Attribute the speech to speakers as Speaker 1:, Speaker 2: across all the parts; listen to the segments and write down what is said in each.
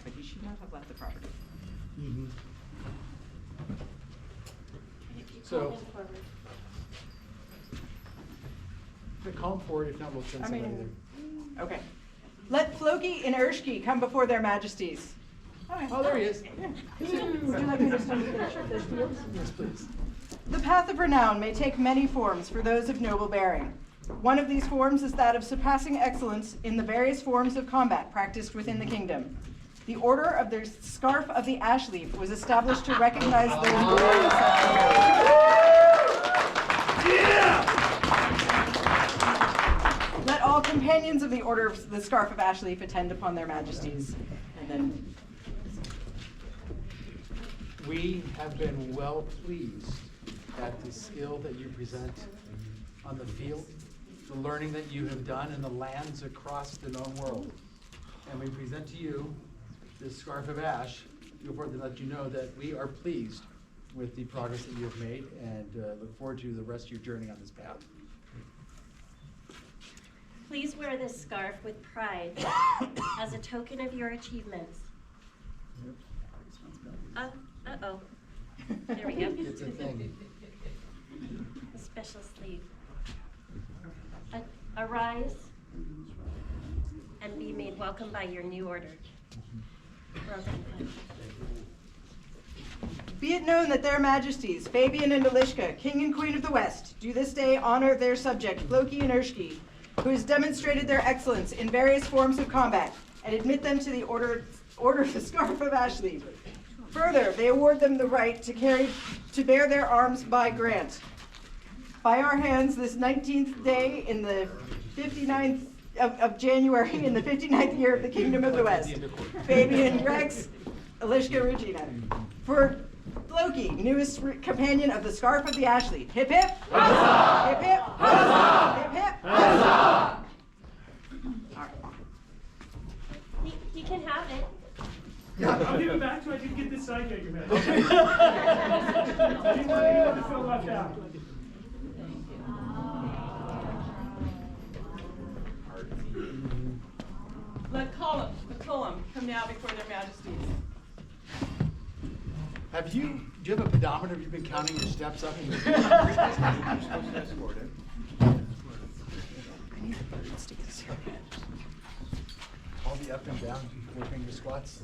Speaker 1: but he should not have left the property.
Speaker 2: Mm-hmm. So, call him forward, if not, we'll send somebody there.
Speaker 1: Okay. Let Floki and írski come before their majesties.
Speaker 2: Oh, there he is.
Speaker 1: Would you like me to start with this field?
Speaker 2: Yes, please.
Speaker 1: The path of renown may take many forms for those of noble bearing. One of these forms is that of surpassing excellence in the various forms of combat practiced within the kingdom. The Order of the Scarf of the Ash Leaf was established to recognize those bearing such. Let all companions of the Order of the Scarf of Ash Leaf attend upon their majesties. And then
Speaker 2: We have been well pleased at the skill that you present on the field, the learning that you have done in the lands across the known world. And we present to you this scarf of ash to let you know that we are pleased with the progress that you have made and look forward to the rest of your journey on this path.
Speaker 3: Please wear this scarf with pride as a token of your achievements. Uh-oh. There we go.
Speaker 2: It's a thing.
Speaker 3: A special sleeve. Arise and be made welcome by your new order.
Speaker 1: be it known that their majesties, Fabian and Eliska, King and Queen of the West, do this day honor their subject, Floki and írski, who has demonstrated their excellence in various forms of combat, and admit them to the order of the Scarf of Ash Leaf. Further, they award them the right to bear their arms by grant. By our hands, this 19th day in the 59th of January in the 59th year of the Kingdom of the West, Fabian Rex, Eliska Regina. For Floki, newest companion of the Scarf of the Ash Leaf. Hip hip! Huzzah! Hip hip! Huzzah! Hip hip! Huzzah!
Speaker 3: He can have it.
Speaker 4: I'll give it back to you. I didn't get this side yet, your majesty. Anyone to feel left out?
Speaker 1: Let Colum come now before their majesties.
Speaker 2: Do you have a pedometer? Have you been counting your steps up? All the up and down, working your squats.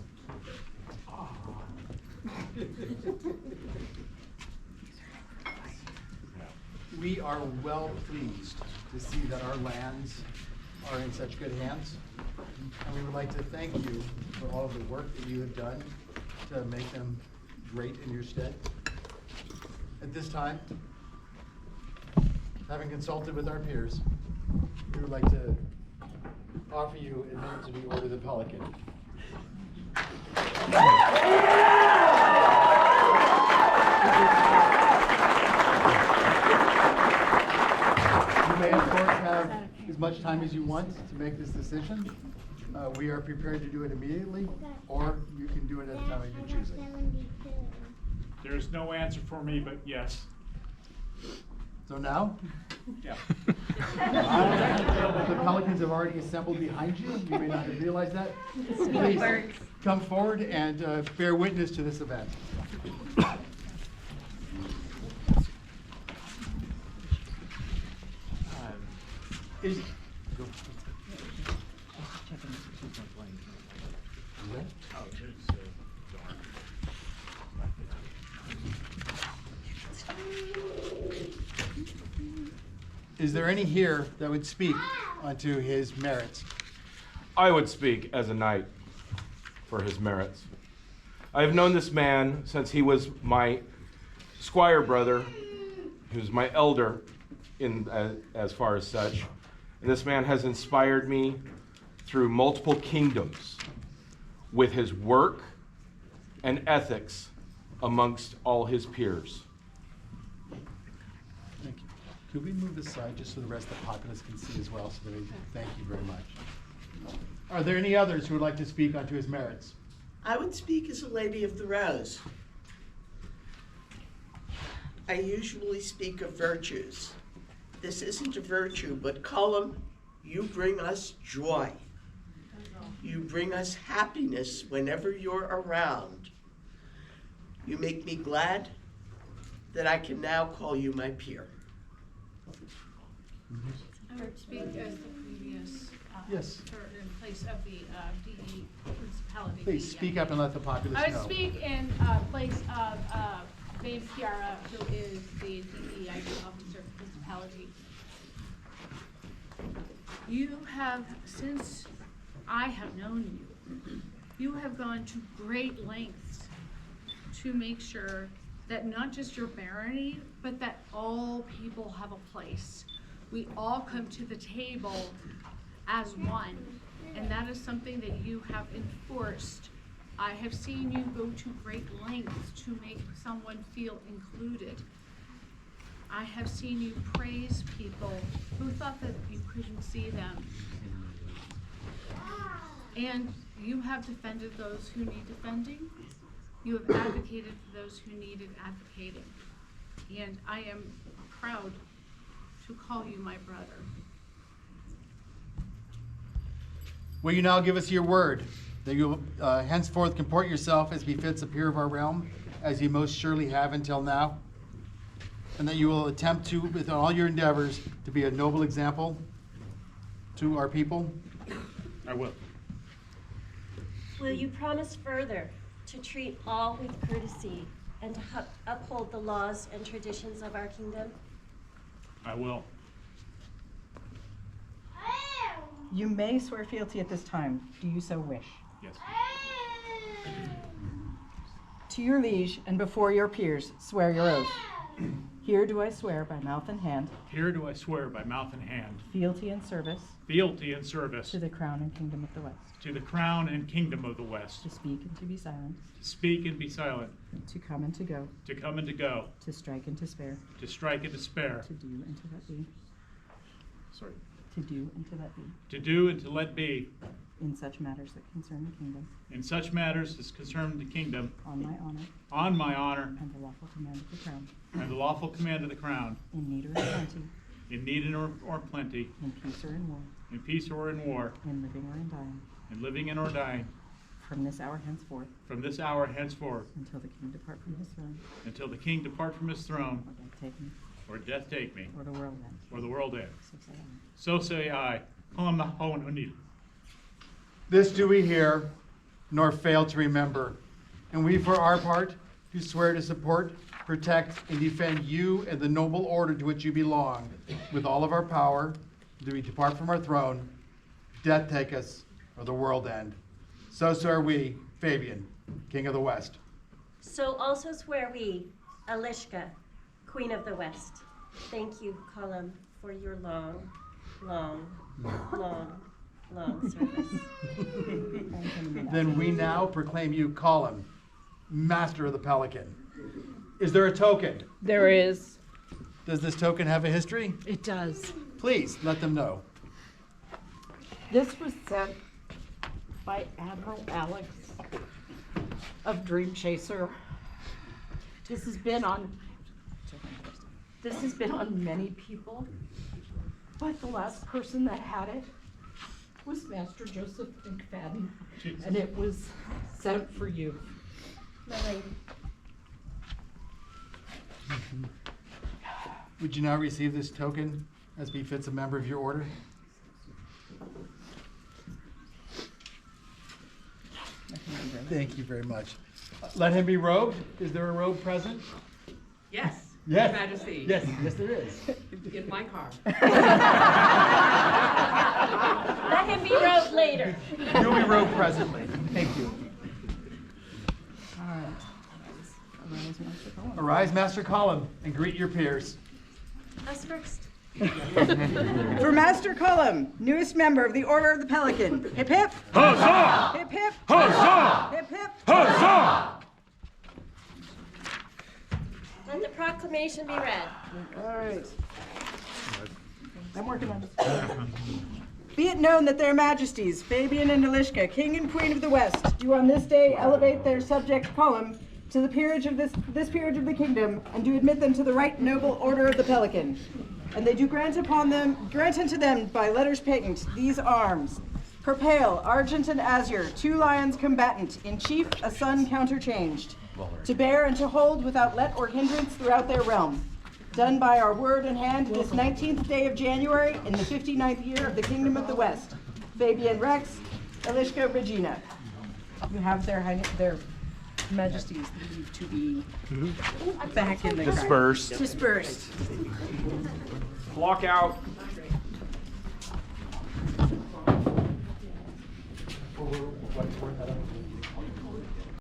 Speaker 2: We are well pleased to see that our lands are in such good hands. And we would like to thank you for all of the work that you have done to make them great in your stead. At this time, having consulted with our peers, we would like to offer you admittance to the Order of the Pelican. You may, of course, have as much time as you want to make this decision. We are prepared to do it immediately, or you can do it at the time of your choosing.
Speaker 4: There's no answer for me, but yes.
Speaker 2: So now?
Speaker 4: Yeah.
Speaker 2: The Pelicans have already assembled behind you. You may not have realized that. Please come forward and bear witness to this event. Is there any here that would speak unto his merits?
Speaker 5: I would speak as a knight for his merits. I have known this man since he was my squire brother, who's my elder as far as such. And this man has inspired me through multiple kingdoms with his work and ethics amongst all his peers.
Speaker 2: Thank you. Could we move this side just so the rest of the populace can see as well? So that we thank you very much. Are there any others who would like to speak unto his merits?
Speaker 6: I would speak as a lady of the rose. I usually speak of virtues. This isn't a virtue, but Colum, you bring us joy. You bring us happiness whenever you're around. You make me glad that I can now call you my peer.
Speaker 7: I would speak as the previous,
Speaker 8: Yes.
Speaker 7: in place of the DE principality.
Speaker 8: Please speak up and let the populace
Speaker 7: I
Speaker 8: know.
Speaker 7: would speak in place of Babe Kiara, who is the DEID officer of principality. You have, since I have known you, you have gone to great lengths to make sure that not just your barony, but that all people have a place. We all come to the table as one, and that is something that you have enforced. I have seen you go to great lengths to make someone feel included. I have seen you praise people who thought that you couldn't see them. And you have defended those who need defending. You have advocated for those who needed advocating. And I am proud to call you my brother.
Speaker 8: Will you now give us your word that you will henceforth comport yourself as befits a peer of our realm, as you most surely have until now? And that you will attempt to, with all your endeavors, to be a noble example to our people?
Speaker 4: I will.
Speaker 3: Will you promise further to treat all with courtesy and to uphold the laws and traditions of our kingdom?
Speaker 4: I will.
Speaker 1: You may swear fealty at this time. Do you so wish?
Speaker 4: Yes.
Speaker 1: To your liege and before your peers, swear your oath. Here do I swear by mouth and hand,
Speaker 4: Here do I swear by mouth and hand,
Speaker 1: fealty and service
Speaker 4: fealty and service
Speaker 1: to the crown and kingdom of the West,
Speaker 4: to the crown and kingdom of the West,
Speaker 1: to speak and to be silent,
Speaker 4: to speak and be silent,
Speaker 1: to come and to go,
Speaker 4: to come and to go,
Speaker 1: to strike and to spare,
Speaker 4: to strike and to spare,
Speaker 1: to do and to let be,
Speaker 4: sorry,
Speaker 1: to do and to let be,
Speaker 4: to do and to let be,
Speaker 1: in such matters that concern the kingdom,
Speaker 4: in such matters as concern the kingdom,
Speaker 1: on my honor
Speaker 4: on my honor
Speaker 1: and the lawful command of the crown,
Speaker 4: and the lawful command of the crown,
Speaker 1: in need or in plenty,
Speaker 4: in need or plenty,
Speaker 1: in peace or in war,
Speaker 4: in peace or in war,
Speaker 1: in living or in dying,
Speaker 4: in living and or dying,
Speaker 1: from this hour henceforth,
Speaker 4: from this hour henceforth,
Speaker 1: until the king depart from his throne,
Speaker 4: until the king depart from his throne,
Speaker 1: or death take me,
Speaker 4: or death take me,
Speaker 1: or the world end.
Speaker 4: or the world end.
Speaker 1: So say I.
Speaker 4: So say I, Colum Mac Eoghain.
Speaker 8: This do we hear, nor fail to remember. And we, for our part, do swear to support, protect, and defend you and the noble order to which you belong, with all of our power, do we depart from our throne, death take us, or the world end. So swear we, Fabian, King of the West.
Speaker 3: So also swear we, Eliska, Queen of the West. Thank you, Colum, for your long service.
Speaker 8: Then we now proclaim you Colum, Master of the Pelican. Is there a token?
Speaker 9: There is.
Speaker 8: Does this token have a history?
Speaker 9: It does.
Speaker 8: Please, let them know.
Speaker 9: This was sent by Admiral Alex of Dream Chaser. This has been on many people, but the last person that had it was Master Joseph McFadden, and it was sent for you.
Speaker 3: My lady.
Speaker 8: Would you now receive this token as befits a member of your order? Thank you very much. Let him be robed. Is there a robe present?
Speaker 10: Yes,
Speaker 8: Yes.
Speaker 10: Your Majesty.
Speaker 8: Yes, yes there is.
Speaker 10: In my car.
Speaker 3: Let him be robed later.
Speaker 8: You'll be robed presently. Thank you.
Speaker 1: All right. Arise, Master Colum.
Speaker 8: Arise, Master Colum, and greet your peers.
Speaker 3: Us first.
Speaker 1: For Master Colum, newest member of the Order of the Pelican. Hip hip.
Speaker 5: Huzzah!
Speaker 1: Hip hip.
Speaker 5: Huzzah!
Speaker 1: Hip hip.
Speaker 5: Huzzah!
Speaker 3: Let the proclamation be read.
Speaker 1: All right. I'm working on this. Be it known that their Majesties, Fabian and Eliska, King and Queen of the West, do on this day elevate their subject Colum to the peerage of this peerage of the kingdom, and do admit them to the right noble order of the Pelican. And they do grant unto them by letters patent these arms, Perpale, argent and azure, 2 lions combatant, in chief a sun counterchanged, to bear and to hold without let or hindrance throughout their realm. Done by our word and hand this 19th day of January in the 59th year of the Kingdom of the West. Fabian Rex, Eliska Regina. You have their Majesties leave to be back in the
Speaker 5: Dispersed.
Speaker 1: Dispersed.
Speaker 5: Block out.